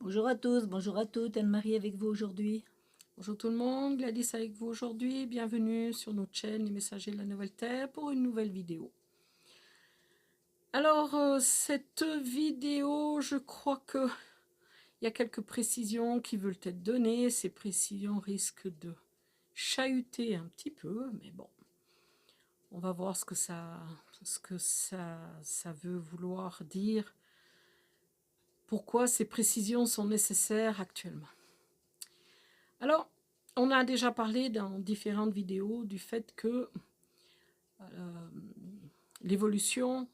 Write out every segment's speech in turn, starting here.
Bonjour à tous, bonjour à toutes, Anne-Marie avec vous aujourd'hui. Bonjour tout le monde, Gladys avec vous aujourd'hui. Bienvenue sur notre chaîne Les Messagers de la Nouvelle Terre pour une nouvelle vidéo. Alors, cette vidéo, je crois qu'il y a quelques précisions qui veulent être données. Ces précisions risquent de chahuter un petit peu, mais bon, on va voir ce que ça veut vouloir dire. Pourquoi ces précisions sont nécessaires actuellement. Alors, on a déjà parlé dans différentes vidéos du fait que l'évolution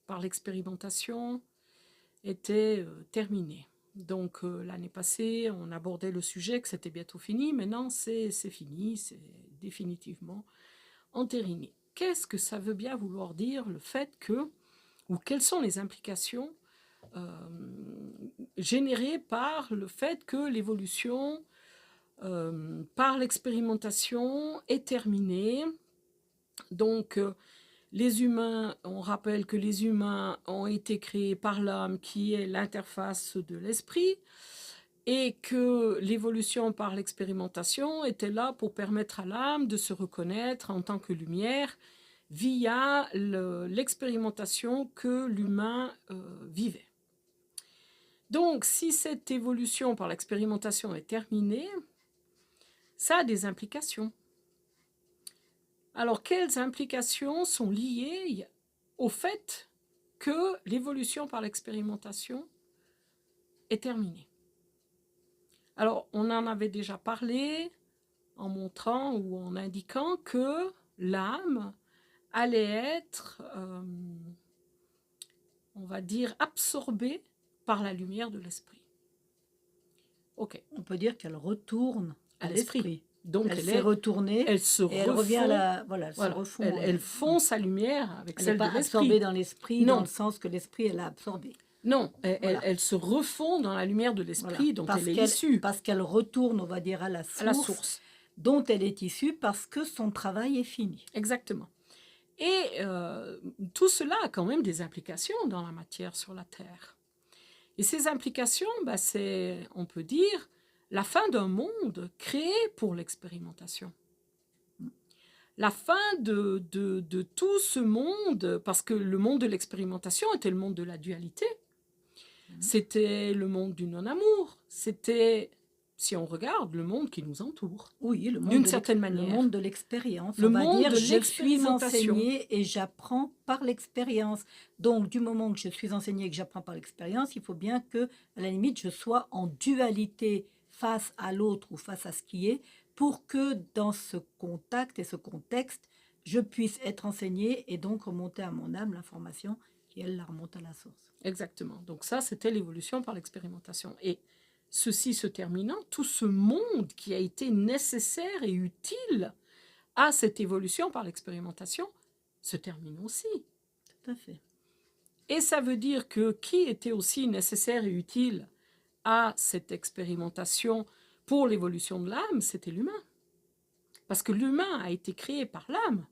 par l'expérimentation était terminée. Donc l'année passée, on abordait le sujet que c'était bientôt fini. Maintenant, c'est fini, c'est définitivement entériné. Qu'est-ce que ça veut bien vouloir dire le fait que, ou quelles sont les implications générées par le fait que l'évolution par l'expérimentation est terminée. Donc, les humains, on rappelle que les humains ont été créés par l'âme qui est l'interface de l'esprit et que l'évolution par l'expérimentation était là pour permettre à l'âme de se reconnaître en tant que lumière via l'expérimentation que l'humain vivait. Donc, si cette évolution par l'expérimentation est terminée, ça a des implications. Alors, quelles implications sont liées au fait que l'évolution par l'expérimentation est terminée? Alors, on en avait déjà parlé en montrant ou en indiquant que l'âme allait être, on va dire, absorbée par la lumière de l'esprit. Ok. On peut dire qu'elle retourne à l'esprit. Donc elle s'est retournée elle se et elle revient à la... Voilà, elle se voilà, refond. elle fond sa lumière avec Elle n'est celle de pas l'esprit. absorbée dans l'esprit dans Non. le sens que l'esprit, elle a absorbé. Non, Voilà. elle se refond dans la lumière de l'esprit dont Parce elle est issue. Parce qu'elle retourne, on va dire, à la source dont elle est issue parce que son travail est fini. Exactement. Et tout cela a quand même des implications dans la matière sur la Terre. Et ces implications, c'est, on peut dire, la fin d'un monde créé pour l'expérimentation. La fin de tout ce monde, parce que le monde de l'expérimentation était le monde de la dualité. C'était le monde du non-amour. C'était, si on regarde, le monde qui nous entoure. Oui, le monde d'une certaine manière. Le monde de l'expérience. Le on va monde dire, de je suis l'expérimentation. enseignée et j'apprends par l'expérience. Donc, du moment que je suis enseignée et que j'apprends par l'expérience, il faut bien que, à la limite, je sois en dualité face à l'autre ou face à ce qui est, pour que dans ce contact et ce contexte, je puisse être enseignée et donc remonter à mon âme l'information qui, elle, la remonte à la source. Exactement. Donc ça, c'était l'évolution par l'expérimentation. Et ceci se terminant, tout ce monde qui a été nécessaire et utile à cette évolution par l'expérimentation se termine aussi. Tout à fait. Et ça veut dire que qui était aussi nécessaire et utile à cette expérimentation pour l'évolution de l'âme, c'était l'humain. Parce que l'humain a été créé par l'âme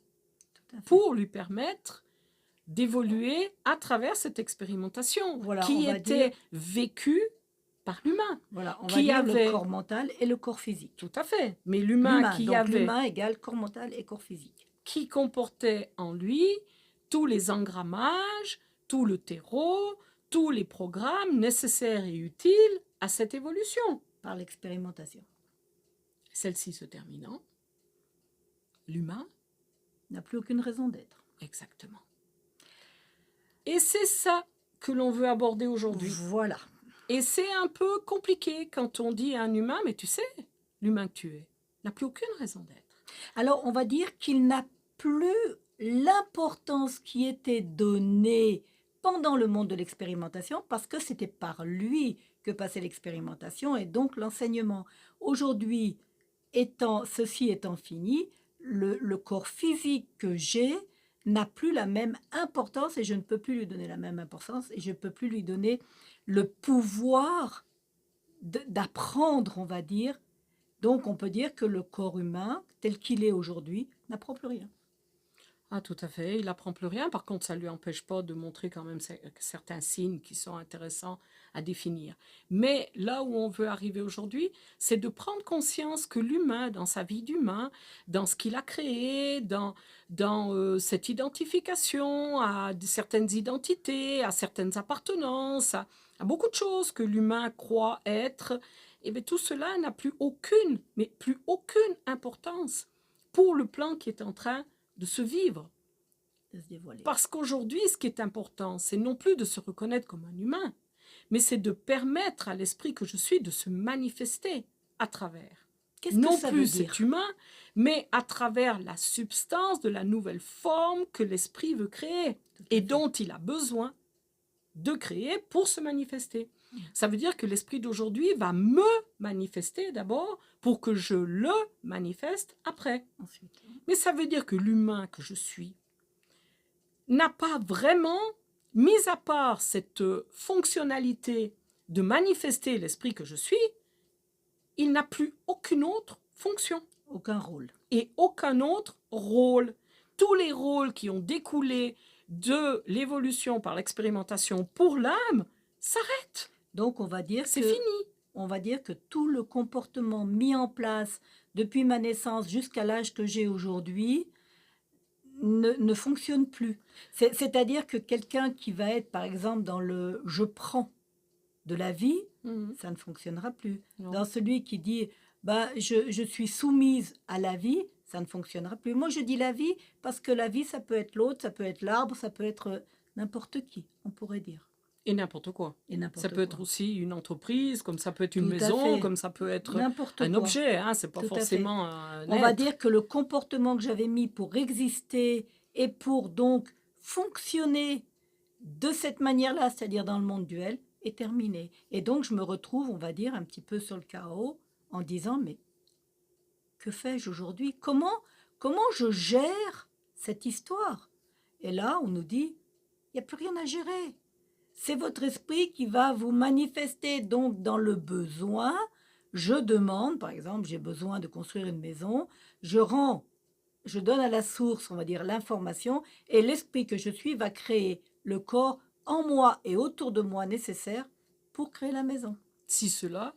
pour lui permettre d'évoluer à travers cette expérimentation qui était vécue par l'humain. Voilà, on va dire le corps mental et le corps physique. Tout à fait. Mais l'humain l'humain égale corps mental et corps physique. Qui comportait en lui tous les engrammages, tout le terreau, tous les programmes nécessaires et utiles à cette évolution. Par l'expérimentation. Celle-ci se terminant, l'humain n'a plus aucune raison d'être. Exactement. Et c'est ça que l'on veut aborder aujourd'hui. Voilà. Et c'est un peu compliqué quand on dit à un humain, mais tu sais, l'humain que tu es n'a plus aucune raison d'être. Alors, on va dire qu'il n'a plus l'importance qui était donnée pendant le monde de l'expérimentation, parce que c'était par lui que passait l'expérimentation et donc l'enseignement. Aujourd'hui, ceci étant fini, le corps physique que j'ai n'a plus la même importance et je ne peux plus lui donner la même importance et je ne peux plus lui donner le pouvoir d'apprendre, on va dire. Donc on peut dire que le corps humain, tel qu'il est aujourd'hui, n'apprend plus rien. Ah, tout à fait, il apprend plus rien. Par contre, ça ne lui empêche pas de montrer quand même certains signes qui sont intéressants à définir. Mais là où on veut arriver aujourd'hui, c'est de prendre conscience que l'humain, dans sa vie d'humain, dans ce qu'il a créé, dans cette identification à certaines identités, à certaines appartenances, à beaucoup de choses que l'humain croit être, et bien tout cela n'a plus aucune, mais plus aucune importance pour le plan qui est en train de se vivre. de se dévoiler. Parce qu'aujourd'hui, ce qui est important, c'est non plus de se reconnaître comme un humain, mais c'est de permettre à l'esprit que je suis de se manifester à travers. Qu'est-ce que Non ça veut plus dire? cet humain, mais à travers la substance de la nouvelle forme que l'esprit veut créer Tout à et fait. dont il a besoin de créer pour se manifester. Ça veut dire que l'esprit d'aujourd'hui va me manifester d'abord pour que je le manifeste après. Ensuite, Mais ça veut dire que l'humain que je suis n'a pas vraiment, mis à part cette fonctionnalité de manifester l'esprit que je suis, il n'a plus aucune autre fonction aucun rôle. et aucun autre rôle. Tous les rôles qui ont découlé de l'évolution par l'expérimentation pour l'âme s'arrêtent. Donc on va dire C'est que fini. on va dire que tout le comportement mis en place depuis ma naissance jusqu'à l'âge que j'ai aujourd'hui ne fonctionne plus. C'est-à-dire que quelqu'un qui va être, par exemple, dans le « je prends » de la vie, Mhm. ça ne fonctionnera plus. Non. Dans celui qui dit bah, je suis soumise à la vie, ça ne fonctionnera plus. Moi, je dis la vie parce que la vie, ça peut être l'autre, ça peut être l'arbre, ça peut être n'importe qui, on pourrait dire. Et n'importe quoi. Et n'importe Ça peut quoi. être aussi une entreprise, comme ça peut être une Tout à maison, fait. comme ça peut être N'importe un quoi. objet. Hein, c'est pas Tout à fait. forcément un On va être. dire que le comportement que j'avais mis pour exister et pour donc fonctionner de cette manière-là, c'est-à-dire dans le monde duel, est terminé. Et donc je me retrouve, on va dire, un petit peu sur le chaos en disant mais que fais-je aujourd'hui? Comment je gère cette histoire? Et là, on nous dit, il n'y a plus rien à gérer. C'est votre esprit qui va vous manifester donc dans le besoin. Je demande, par exemple, j'ai besoin de construire une maison, je donne à la source, on va dire, l'information, et l'esprit que je suis va créer le corps en moi et autour de moi nécessaire pour créer la maison. Si cela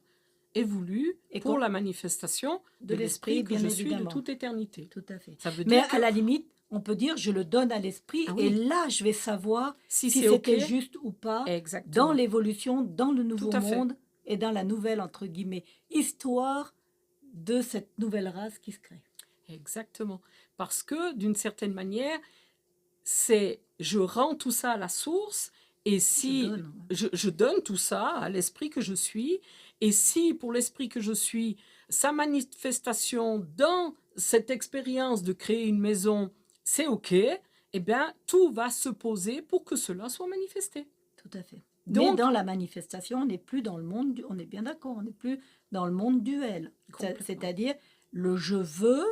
est voulu Et pour qu'on- la manifestation de de l'esprit que bien je suis de évidemment. toute éternité. Tout à fait. Ça veut Mais dire à la limite, on peut dire je le donne à l'esprit Ah et oui. là je vais savoir si si c'est OK, c'était juste ou pas dans exactement. l'évolution, dans le nouveau à fait. monde et dans la nouvelle, entre guillemets, histoire de cette nouvelle race qui se crée. Exactement. Parce que d'une certaine manière, je rends tout ça à la source et si donne, ouais. je donne tout ça à l'esprit que je suis et si pour l'esprit que je suis, sa manifestation dans cette expérience de créer une maison, c'est OK, eh bien tout va se poser pour que cela soit manifesté. Tout à fait. Donc- Mais dans la manifestation, on n'est plus dans le monde, on est bien d'accord, on n'est plus dans le monde duel. Complètement. C'est-à-dire, le je veux,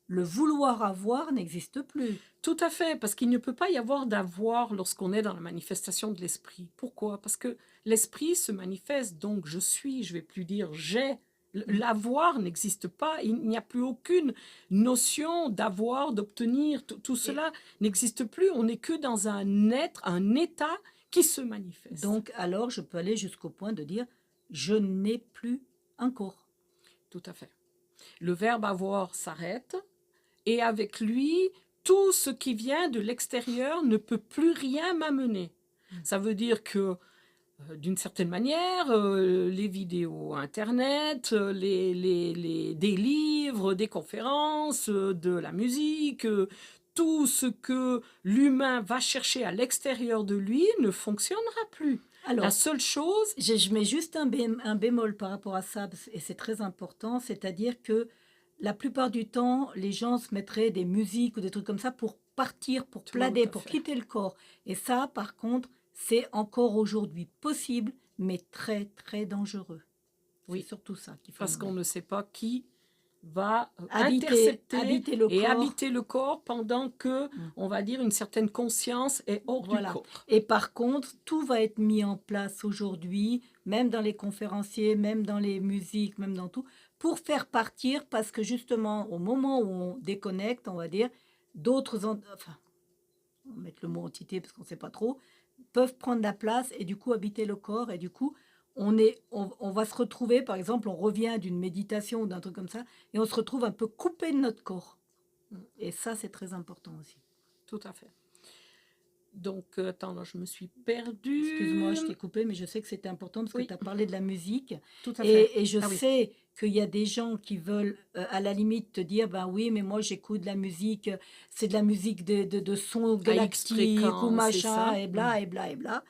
le vouloir avoir n'existe plus. Tout à fait, parce qu'il ne peut pas y avoir d'avoir lorsqu'on est dans la manifestation de l'esprit. Pourquoi? Parce que l'esprit se manifeste, donc je suis, je vais plus dire j'ai. L'avoir n'existe pas, il n'y a plus aucune notion d'avoir, d'obtenir, tout cela n'existe plus, on n'est que dans un être, un état qui se manifeste. Donc, alors, je peux aller jusqu'au point de dire je n'ai plus un corps. Tout à fait. Le verbe avoir s'arrête et avec lui, tout ce qui vient de l'extérieur ne peut plus rien m'amener. Ça veut dire que, d'une certaine manière, les vidéos Internet, des livres, des conférences, de la musique, tout ce que l'humain va chercher à l'extérieur de lui ne fonctionnera plus. Alors, La seule chose, je mets juste un bémol par rapport à ça, et c'est très important, c'est-à-dire que la plupart du temps, les gens se mettraient des musiques ou des trucs comme ça pour partir, pour Tout planer, à pour fait. quitter le corps. Et ça, par contre, c'est encore aujourd'hui possible, mais très, très dangereux. Oui. C'est surtout ça qu'il faut parce qu'on nommer. ne sait pas qui va Habiter intercepter le et corps. habiter le corps pendant que, on va dire, une certaine conscience est hors Voilà. du corps. Et par contre, tout va être mis en place aujourd'hui, même dans les conférenciers, même dans les musiques, même dans tout, pour faire partir, parce que justement, au moment où on déconnecte, on va dire, d'autres, enfin, on va mettre le mot entité parce qu'on ne sait pas trop, peuvent prendre la place et du coup habiter le corps. Et du coup, on va se retrouver, par exemple, on revient d'une méditation ou d'un truc comme ça, et on se retrouve un peu coupé de notre corps. Mm. Et ça, c'est très important aussi. Tout à fait. Donc, attends, là, je me suis perdue. Excuse-moi, je t'ai coupé, mais je sais que c'était important parce que Oui. tu as parlé de la musique. Tout à fait. Et je Ah oui. sais qu'il y a des gens qui veulent, à la limite, te dire, ben oui, mais moi j'écoute de la musique, c'est de la musique de son À X galactique ou fréquence et machin, ça. et bla, et bla, et bla.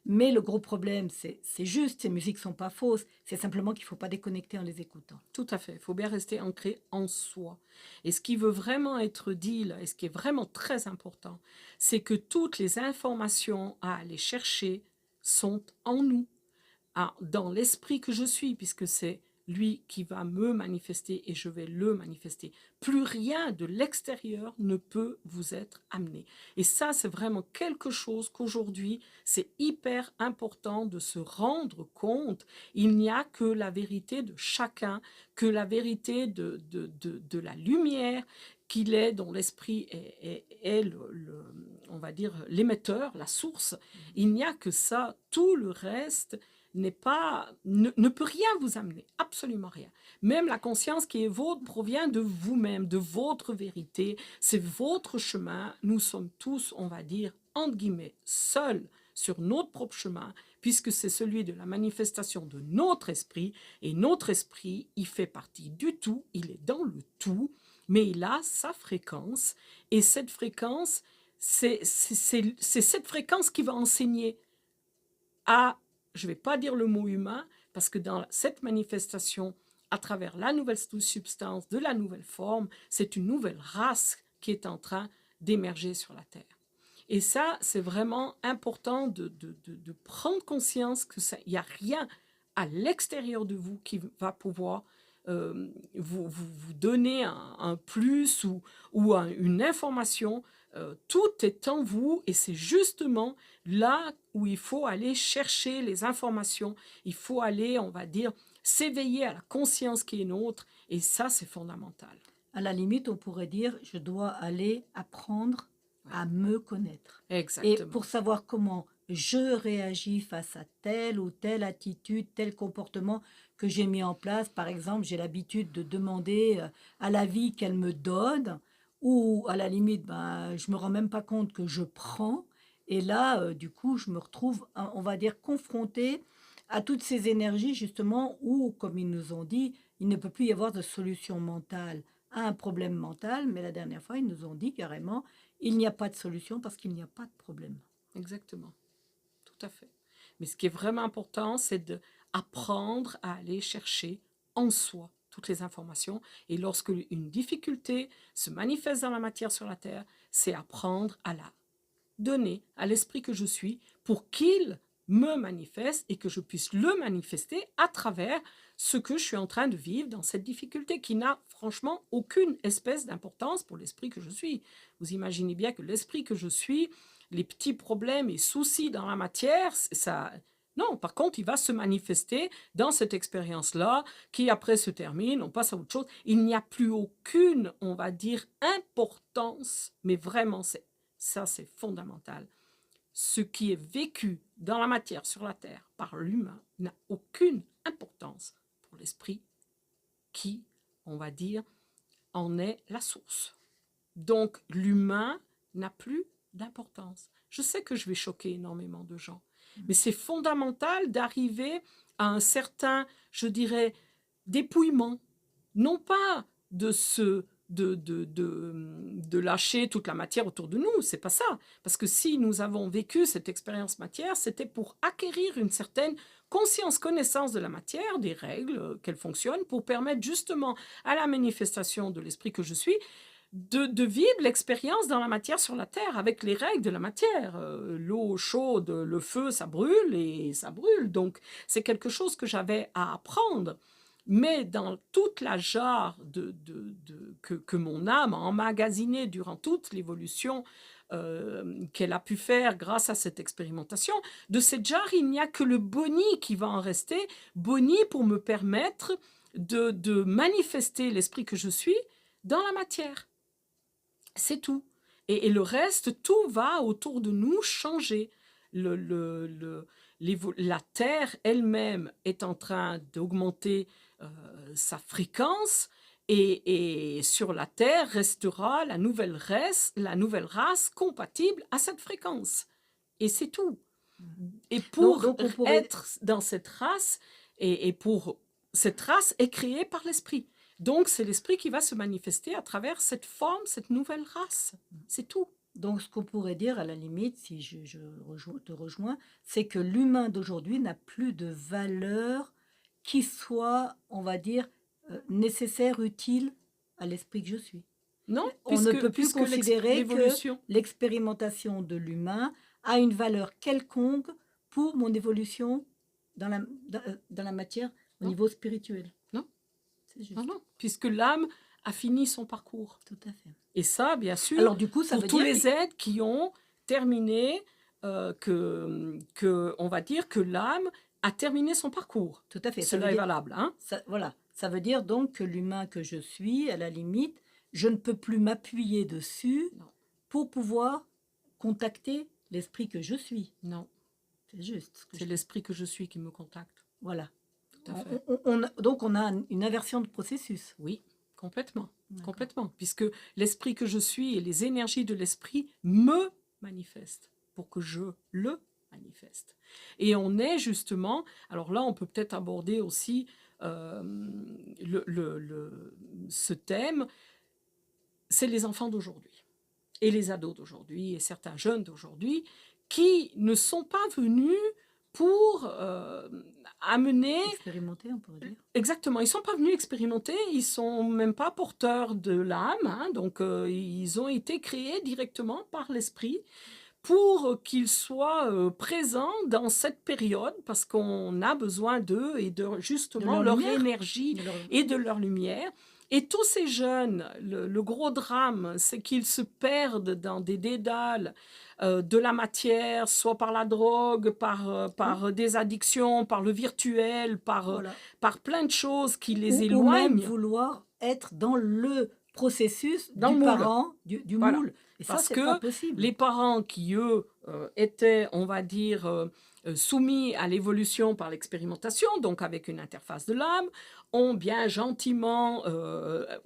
Mais le gros problème, c'est juste, ces musiques sont pas fausses. C'est simplement qu'il faut pas déconnecter en les écoutant. Tout à fait. Il faut bien rester ancré en soi. Et ce qui veut vraiment être dit là, et ce qui est vraiment très important, c'est que toutes les informations à aller chercher sont en nous, dans l'esprit que je suis, puisque c'est lui qui va me manifester et je vais le manifester. Plus rien de l'extérieur ne peut vous être amené. Et ça, c'est vraiment quelque chose qu'aujourd'hui, c'est hyper important de se rendre compte. Il n'y a que la vérité de chacun, que la vérité de la lumière qu'il est, dont l'esprit est on va dire, l'émetteur, la source. Il n'y a que ça. Tout le reste ne peut rien vous amener, absolument rien. Même la conscience qui est vôtre provient de vous-même, de votre vérité. C'est votre chemin. Nous sommes tous, on va dire, entre guillemets, seuls sur notre propre chemin, puisque c'est celui de la manifestation de notre esprit. Et notre esprit, il fait partie du tout, il est dans le tout, mais il a sa fréquence. Et cette fréquence, c'est cette fréquence qui va enseigner à, je ne vais pas dire le mot humain, parce que dans cette manifestation, à travers la nouvelle substance, de la nouvelle forme, c'est une nouvelle race qui est en train d'émerger sur la Terre. Et ça, c'est vraiment important de prendre conscience qu'il n'y a rien à l'extérieur de vous qui va pouvoir vous donner un plus ou une information. Tout est en vous et c'est justement là où il faut aller chercher les informations. Il faut aller, on va dire, s'éveiller à la conscience qui est nôtre et ça, c'est fondamental. À la limite, on pourrait dire, je dois aller apprendre à me connaître. Exactement. Et pour savoir comment je réagis face à telle ou telle attitude, tel comportement que j'ai mis en place. Par exemple, j'ai l'habitude de demander à la vie qu'elle me donne, ou à la limite, ben, je me rends même pas compte que je prends. Et là, du coup, je me retrouve, on va dire, confrontée à toutes ces énergies, justement, où, comme ils nous ont dit, il ne peut plus y avoir de solution mentale à un problème mental. Mais la dernière fois, ils nous ont dit carrément, il n'y a pas de solution parce qu'il n'y a pas de problème. Exactement. Tout à fait. Mais ce qui est vraiment important, c'est d'apprendre à aller chercher en soi toutes les informations. Et lorsque une difficulté se manifeste dans la matière sur la Terre, c'est apprendre à la donner à l'esprit que je suis pour qu'il me manifeste et que je puisse le manifester à travers ce que je suis en train de vivre dans cette difficulté qui n'a franchement aucune espèce d'importance pour l'esprit que je suis. Vous imaginez bien que l'esprit que je suis, les petits problèmes et soucis dans la matière, ça... Non, par contre, il va se manifester dans cette expérience-là, qui après se termine, on passe à autre chose. Il n'y a plus aucune, on va dire, importance, mais vraiment, ça c'est fondamental. Ce qui est vécu dans la matière, sur la Terre, par l'humain, n'a aucune importance pour l'esprit qui, on va dire, en est la source. Donc, l'humain n'a plus d'importance. Je sais que je vais choquer énormément de gens, mais c'est fondamental d'arriver à un certain, je dirais, dépouillement. Non pas de lâcher toute la matière autour de nous, c'est pas ça. Parce que si nous avons vécu cette expérience matière, c'était pour acquérir une certaine conscience, connaissance de la matière, des règles, qu'elle fonctionne, pour permettre justement à la manifestation de l'esprit que je suis de vivre l'expérience dans la matière sur la Terre, avec les règles de la matière. L'eau chaude, le feu, ça brûle et ça brûle. Donc, c'est quelque chose que j'avais à apprendre. Mais dans toute la jarre que mon âme a emmagasinée durant toute l'évolution qu'elle a pu faire grâce à cette expérimentation, de cette jarre, il n'y a que le boni qui va en rester, boni pour me permettre de manifester l'esprit que je suis dans la matière. C'est tout. Et le reste, tout va autour de nous changer. La Terre elle-même est en train d'augmenter sa fréquence et sur la Terre restera la nouvelle race compatible à cette fréquence. Et c'est tout. Et pour Donc on pourrait... être dans cette race, et pour cette race est créée par l'esprit. Donc c'est l'esprit qui va se manifester à travers cette forme, cette nouvelle race. C'est tout. Donc, ce qu'on pourrait dire, à la limite, si te rejoins, c'est que l'humain d'aujourd'hui n'a plus de valeur qui soit, on va dire, nécessaire, utile à l'esprit que je suis. Non, On ne peut plus considérer que l'évolution. l'expérimentation de l'humain a une valeur quelconque pour mon évolution dans la matière au Non. niveau spirituel. Non. C'est juste. Non, non, puisque l'âme a fini son parcours. Tout à fait. Et ça, bien sûr, Alors, du coup, ça pour veut tous dire... les êtres qui ont terminé, on va dire que l'âme a terminé son parcours. Tout à fait. Ça Cela veut est dire... valable. Hein? Voilà. Ça veut dire donc que l'humain que je suis, à la limite, je ne peux plus m'appuyer dessus Non. pour pouvoir contacter l'esprit que je suis. Non, C'est juste. c'est l'esprit que je suis qui me contacte. Voilà. Tout à fait. Donc, on a une inversion de processus. Oui, complètement. D'accord. Complètement. Puisque l'esprit que je suis et les énergies de l'esprit me manifestent pour que je le manifeste. Et on est justement... Alors là, on peut peut-être aborder aussi ce thème, c'est les enfants d'aujourd'hui et les ados d'aujourd'hui et certains jeunes d'aujourd'hui qui ne sont pas venus pour amener... Expérimenter, on pourrait dire. Exactement, ils ne sont pas venus expérimenter, ils ne sont même pas porteurs de l'âme, hein, donc ils ont été créés directement par l'esprit pour qu'ils soient présents dans cette période, parce qu'on a besoin d'eux et de justement leur énergie et de leur lumière. Et tous ces jeunes, le gros drame, c'est qu'ils se perdent dans des dédales de la matière, soit par la drogue, par des addictions, par le virtuel, par plein de choses qui les éloignent. Ou même vouloir être dans le processus du parent, du moule. Et parce ça, c'est que pas possible. Les parents qui, eux, étaient, on va dire, soumis à l'évolution par l'expérimentation, donc avec une interface de l'âme, ont bien gentiment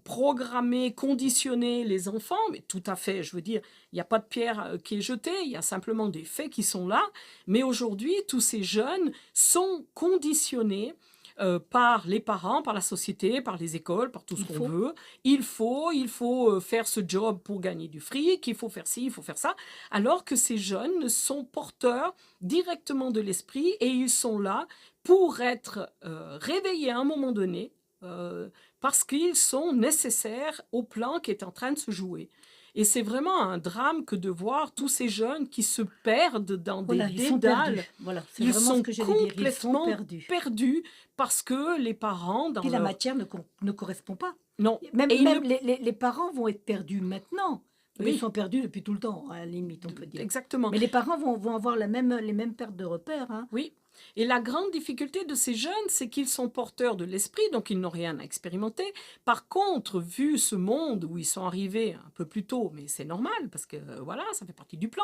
programmé, conditionné les enfants, mais tout à fait, je veux dire, il n'y a pas de pierre qui est jetée, il y a simplement des faits qui sont là, mais aujourd'hui, tous ces jeunes sont conditionnés par les parents, par la société, par les écoles, par tout ce qu'on veut. Il faut faire ce job pour gagner du fric, il faut faire ci, il faut faire ça, alors que ces jeunes sont porteurs directement de l'esprit et ils sont là pour être réveillés à un moment donné parce qu'ils sont nécessaires au plan qui est en train de se jouer. Et c'est vraiment un drame que de voir tous ces jeunes qui se perdent dans des dédales. Ils sont complètement perdus parce que les parents... Puis la matière ne correspond pas. Non. Même les parents vont être perdus maintenant. Oui. Ils sont perdus depuis tout le temps, à la limite, on peut dire. Exactement. Mais les parents vont avoir les mêmes pertes de repères. Hein. Oui. Et la grande difficulté de ces jeunes, c'est qu'ils sont porteurs de l'esprit, donc ils n'ont rien à expérimenter. Par contre, vu ce monde où ils sont arrivés un peu plus tôt, mais c'est normal, parce que voilà, ça fait partie du plan,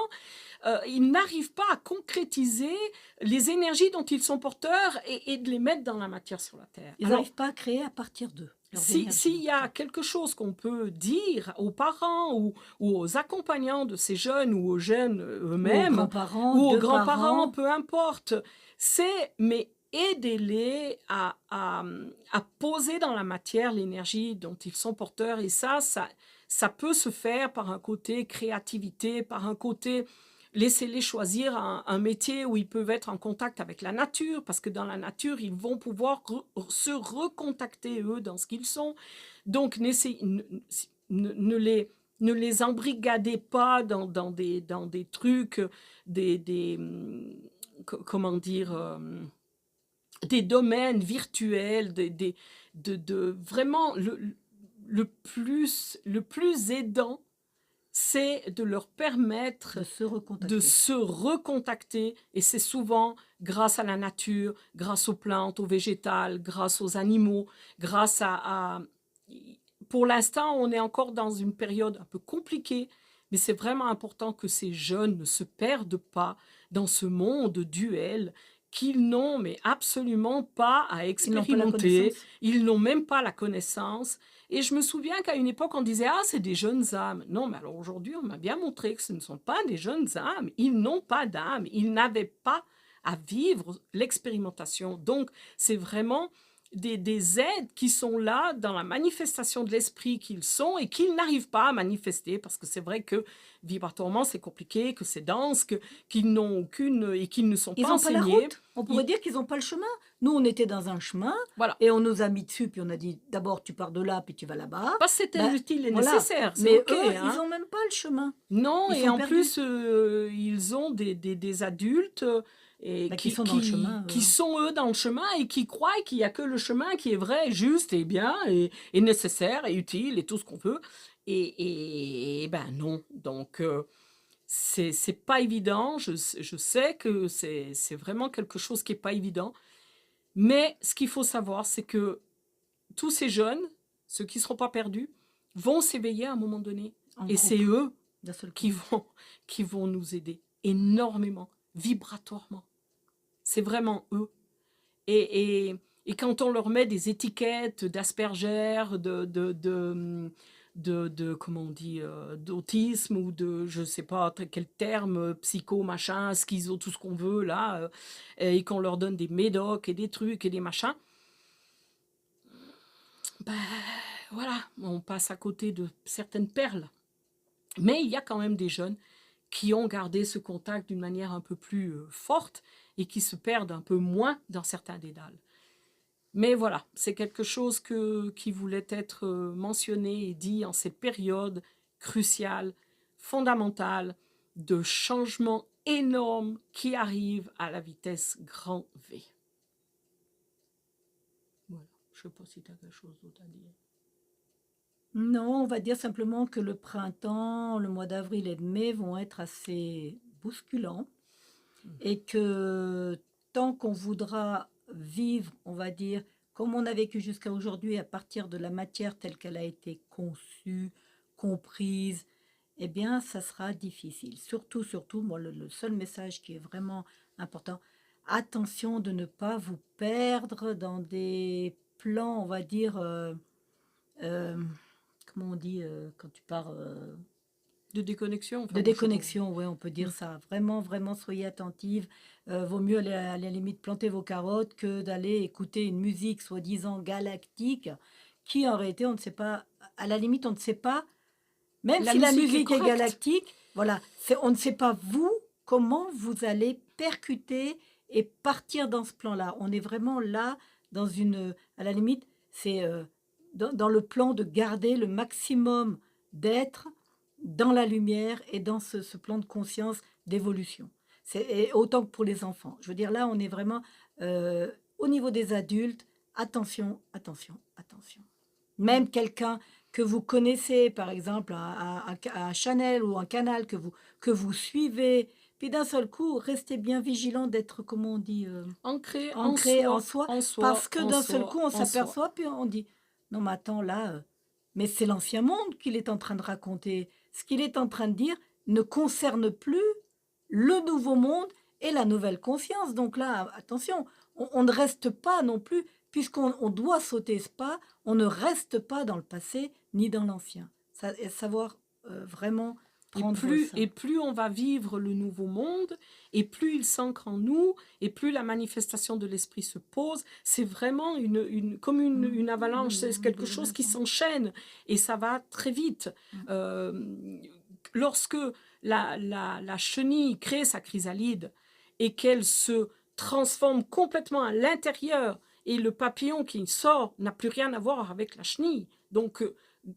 ils n'arrivent pas à concrétiser les énergies dont ils sont porteurs et de les mettre dans la matière sur la Terre. Ils n'arrivent pas à créer à partir d'eux. S'il y a quelque chose qu'on peut dire aux parents ou aux accompagnants de ces jeunes ou aux jeunes eux-mêmes, ou aux grands-parents, peu importe, c'est mais aidez-les à poser dans la matière l'énergie dont ils sont porteurs. Et ça peut se faire par un côté créativité, par un côté... Laissez-les choisir un métier où ils peuvent être en contact avec la nature, parce que dans la nature, ils vont pouvoir se recontacter, eux, dans ce qu'ils sont. Donc, ne les embrigadez pas dans des trucs, comment dire, des domaines virtuels, vraiment le plus aidant, c'est de leur permettre de se recontacter. Et c'est souvent grâce à la nature, grâce aux plantes, aux végétales, grâce aux animaux, grâce à... Pour l'instant, on est encore dans une période un peu compliquée, Mais c'est vraiment important que ces jeunes ne se perdent pas dans ce monde duel qu'ils n'ont mais absolument pas à Ils n'ont pas la expérimenter, connaissance. ils n'ont même pas la connaissance. Et je me souviens qu'à une époque, on disait: «Ah, c'est des jeunes âmes». Non, mais alors aujourd'hui, on m'a bien montré que ce ne sont pas des jeunes âmes. Ils n'ont pas d'âme. Ils n'avaient pas à vivre l'expérimentation. Donc, c'est vraiment des aides qui sont là dans la manifestation de l'esprit qu'ils sont et qu'ils n'arrivent pas à manifester parce que c'est vrai que vibratoirement c'est compliqué, que c'est dense, qu'ils n'ont aucune et qu'ils ne sont Ils pas n'ont pas la enseignés. route. On pourrait Ils- dire qu'ils n'ont pas le chemin. Nous, on était dans un chemin voilà. et on nous a mis dessus, puis on a dit d'abord tu pars de là, puis tu vas là-bas. Pas c'était Ben utile et voilà. nécessaire, c'est Mais ok, eux, ils hein. n'ont même pas le chemin. Non, Ils et sont en perdus. plus, ils ont des adultes et Ben, qui sont dans le chemin, eux, qui hein. sont eux dans le chemin et qui croient qu'il n'y a que le chemin qui est vrai, juste et bien et nécessaire et utile et tout ce qu'on veut. Et ben non. Donc, c'est pas évident. Je sais que c'est vraiment quelque chose qui est pas évident. Mais ce qu'il faut savoir, c'est que tous ces jeunes, ceux qui ne seront pas perdus, vont s'éveiller à un moment donné. En Et c'est groupe, eux d'un seul coup. qui vont, qui vont nous aider énormément, vibratoirement. C'est vraiment eux. Et quand on leur met des étiquettes d'aspergère, comment on dit, d'autisme ou de, je ne sais pas quel terme, psycho, machin, schizo, tout ce qu'on veut là, et qu'on leur donne des médocs et des trucs et des machins, ben voilà, on passe à côté de certaines perles. Mais il y a quand même des jeunes qui ont gardé ce contact d'une manière un peu plus forte et qui se perdent un peu moins dans certains dédales. Mais voilà, c'est quelque chose qui voulait être mentionné et dit en cette période cruciale, fondamentale, de changement énorme qui arrive à la vitesse grand V. Voilà, je ne sais pas si tu as quelque chose d'autre à dire. Non, on va dire simplement que le printemps, le mois d'avril et de mai vont être assez bousculants et que tant qu'on voudra vivre, on va dire, comme on a vécu jusqu'à aujourd'hui à partir de la matière telle qu'elle a été conçue, comprise, eh bien, ça sera difficile. Surtout, surtout, moi, le seul message qui est vraiment important, attention de ne pas vous perdre dans des plans, on va dire, euh, comment on dit quand tu pars De déconnexion, enfin, de moi, je sais pas. déconnexion, ouais, on peut dire ça. Vraiment, vraiment, soyez attentive. Vaut mieux aller à la limite planter vos carottes que d'aller écouter une musique soi-disant galactique qui, en réalité, on ne sait pas. À la limite, on ne sait pas. Même La si la musique est musique est correcte. galactique, voilà, on ne sait pas vous comment vous allez percuter et partir dans ce plan-là. On est vraiment là dans une, à la limite, c'est dans le plan de garder le maximum d'être dans la lumière et dans ce plan de conscience d'évolution. Et autant que pour les enfants. Je veux dire, là, on est vraiment au niveau des adultes. Attention, attention, attention. Même quelqu'un que vous connaissez, par exemple, un channel ou un canal que vous suivez, puis d'un seul coup, restez bien vigilant d'être, comment on dit, Ancré ancré en soi, en soi, parce que en d'un seul soi, coup, on en soi. s'aperçoit, puis on dit, non, mais attends, là, mais c'est l'ancien monde qu'il est en train de raconter. Ce qu'il est en train de dire ne concerne plus le nouveau monde et la nouvelle conscience. Donc là, attention, on ne reste pas non plus, puisqu'on doit sauter ce pas, on ne reste pas dans le passé ni dans l'ancien. Et savoir vraiment prendre ça. Et plus on va vivre le nouveau monde, et plus il s'ancre en nous, et plus la manifestation de l'esprit se pose, c'est vraiment comme une avalanche, c'est quelque chose qui s'enchaîne, et ça va très vite. Lorsque la chenille crée sa chrysalide, et qu'elle se transforme complètement à l'intérieur, et le papillon qui sort n'a plus rien à voir avec la chenille. Donc,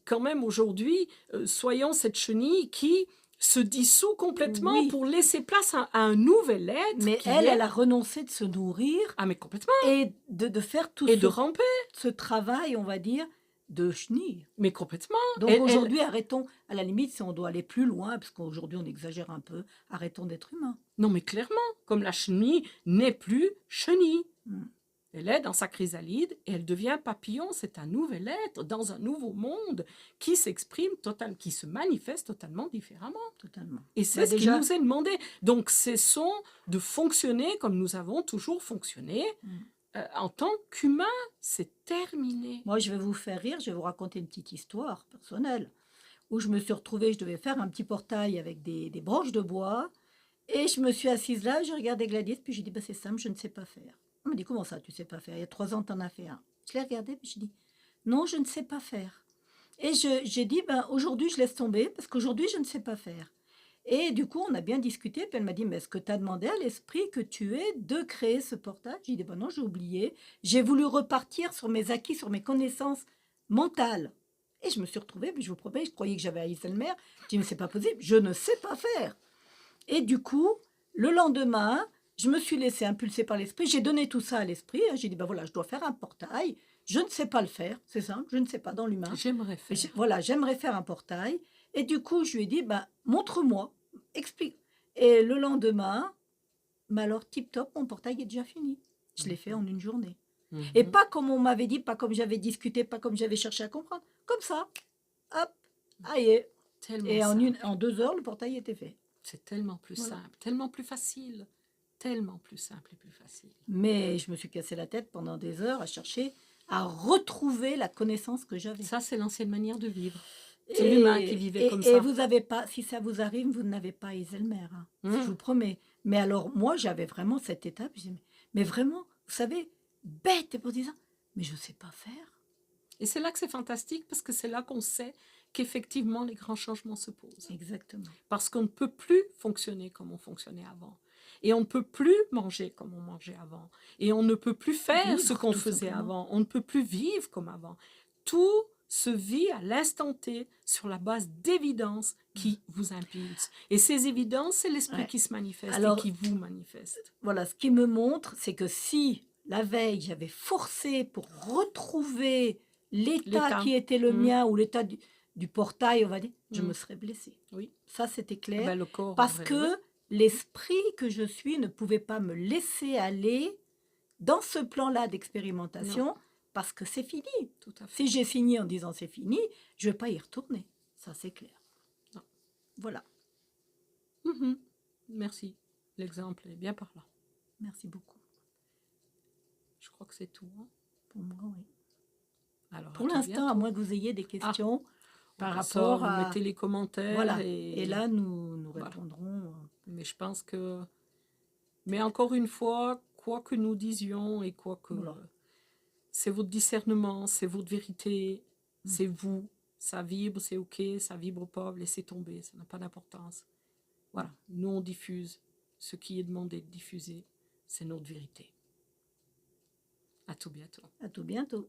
quand même aujourd'hui, soyons cette chenille qui se dissout complètement Oui, pour laisser place à un nouvel être mais qui elle, est... elle a renoncé de se nourrir Ah mais complètement. et de faire tout Et de ramper. ce travail, on va dire, de chenille. Mais complètement. Donc Elle- aujourd'hui, arrêtons, à la limite, si on doit aller plus loin, parce qu'aujourd'hui on exagère un peu, arrêtons d'être humains. Non mais clairement, comme la chenille n'est plus chenille. Mm. Elle est dans sa chrysalide et elle devient papillon. C'est un nouvel être dans un nouveau monde qui s'exprime totalement, qui se manifeste totalement différemment. Totalement. Et c'est Bah ce qui déjà, nous est demandé. Donc, cessons de fonctionner comme nous avons toujours fonctionné. mm, En tant qu'humain, c'est terminé. moi, je vais vous faire rire, je vais vous raconter une petite histoire personnelle où je me suis retrouvée, je devais faire un petit portail avec des branches de bois et je me suis assise là, je regardais Gladys, puis j'ai dit, bah, c'est simple, je ne sais pas faire. Elle m'a dit, comment ça, tu sais pas faire? Il y a 3 ans, tu en as fait un. Je l'ai regardé, puis j'ai dit, non, je ne sais pas faire. Et j'ai dit, ben, aujourd'hui, je laisse tomber parce qu'aujourd'hui, je ne sais pas faire. Et du coup, on a bien discuté. Puis elle m'a dit, mais est-ce que tu as demandé à l'esprit que tu es de créer ce portail? J'ai dit, ben non, j'ai oublié. J'ai voulu repartir sur mes acquis, sur mes connaissances mentales. Et je me suis retrouvée, puis je vous promets, je croyais que j'avais Alzheimer. Je dis, mais c'est pas possible, je ne sais pas faire. Et du coup, le lendemain, je me suis laissée impulser par l'esprit. J'ai donné tout ça à l'esprit. J'ai dit, ben voilà, je dois faire un portail. Je ne sais pas le faire, c'est simple, je ne sais pas dans l'humain. J'aimerais Mais faire. voilà, j'aimerais faire un portail. Et du coup, je lui ai dit, bah, montre-moi, explique. Et le lendemain, bah alors, tip-top, mon portail est déjà fini. Je l'ai fait en une journée. Et Mhm. pas comme on m'avait dit, pas comme j'avais discuté, pas comme j'avais cherché à comprendre. Comme ça, hop, aïe. Tellement Et simple. en 2 heures, le portail était fait. C'est tellement plus Voilà. simple, tellement plus facile. Tellement plus simple et plus facile. Mais je me suis cassé la tête pendant des heures à chercher à retrouver la connaissance que j'avais. Ça, c'est l'ancienne manière de vivre. C'est l'humain qui vivait comme ça. Et vous avez pas, si ça vous arrive, vous n'avez pas Eiselmer, hein, je Mmh. vous promets. Mais alors, moi, j'avais vraiment cette étape. Je disais, mais vraiment, vous savez, bête et pour dire ça, mais je ne sais pas faire. Et c'est là que c'est fantastique parce que c'est là qu'on sait qu'effectivement les grands changements se posent. Exactement. Parce qu'on ne peut plus fonctionner comme on fonctionnait avant. Et on ne peut plus manger comme on mangeait avant. Et on ne peut plus faire Vivre, ce qu'on tout faisait simplement. avant. On ne peut plus vivre comme avant. Tout se vit à l'instant T sur la base d'évidences qui vous impulsent. Et ces évidences, c'est l'esprit Ouais. qui se manifeste Alors, et qui vous manifeste. Voilà, ce qui me montre, c'est que si la veille, j'avais forcé pour retrouver l'état L'état. qui était le Mmh. mien ou l'état du portail, on va dire, je Mmh. me serais blessée. Oui. Ça, c'était Eh clair. ben, le corps Parce aurait- que oui. l'esprit que je suis ne pouvait pas me laisser aller dans ce plan-là d'expérimentation parce que c'est fini. Tout à fait. Si j'ai fini en disant c'est fini, je ne vais pas y retourner. Ça, c'est clair. Non. Voilà. Mhm. Merci. L'exemple est bien parlant. Merci beaucoup. Je crois que c'est tout. Hein. Pour moi, oui. Alors, Pour à tout l'instant, à bientôt. moins que vous ayez des questions par Ben ça, rapport vous à... mettez les commentaires. Voilà. Et Et là, nous Voilà. répondrons. Mais je pense que... Mais encore une fois, quoi que nous disions et quoi que... Voilà. C'est votre discernement, c'est votre vérité, Mm. c'est vous. Ça vibre, c'est OK, ça vibre pas, laissez tomber, ça n'a pas d'importance. Voilà, nous on diffuse. Ce qui est demandé de diffuser, c'est notre vérité. À tout bientôt. À tout bientôt.